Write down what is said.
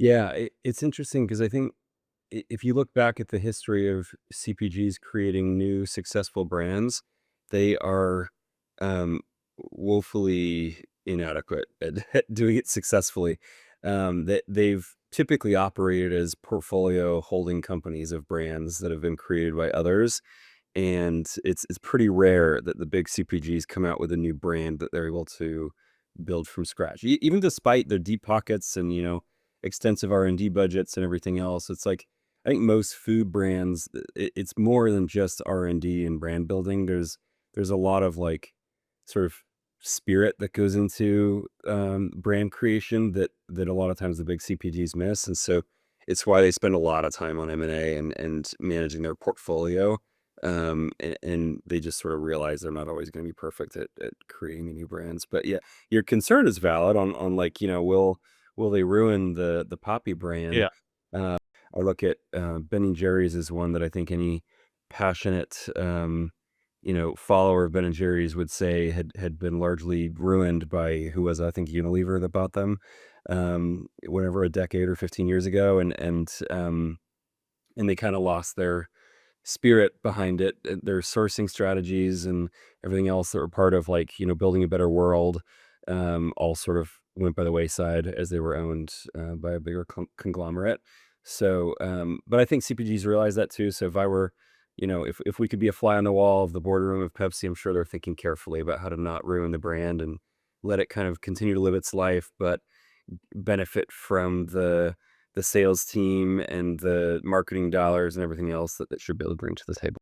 Yeah, it's interesting because I think if you look back at the history of CPGs creating new successful brands, they are um, woefully inadequate at, at doing it successfully. They've typically operated as portfolio holding companies of brands that have been created by others, and it's pretty rare that the big CPGs come out with a new brand that they're able to build from scratch. Even despite their deep pockets and, extensive R&D budgets and everything else, it's like I think most food brands, it's more than just R&D and brand building. There's a lot of like sort of spirit that goes into brand creation that a lot of times the big CPGs miss, and so it's why they spend a lot of time on M&A and managing their portfolio. And they just sort of realize they're not always going to be perfect at creating the new brands. But yeah, your concern is valid on like, will they ruin the Poppy brand? Yeah. Uh, I look at Ben and Jerry's as one that I think any passionate follower of Ben and Jerry's would say had been largely ruined by who was, I think, Unilever that bought them whenever a decade or 15 years ago, and they kind of lost their spirit behind it, their sourcing strategies and everything else that were part of like, building a better world, all sort of went by the wayside as they were owned by a bigger conglomerate. So, but I think CPGs realize that too. So if I were, if we could be a fly on the wall of the boardroom of Pepsi, I'm sure they're thinking carefully about how to not ruin the brand and let it kind of continue to live its life, but benefit from the sales team and the marketing dollars and everything else that should be able to bring to the table.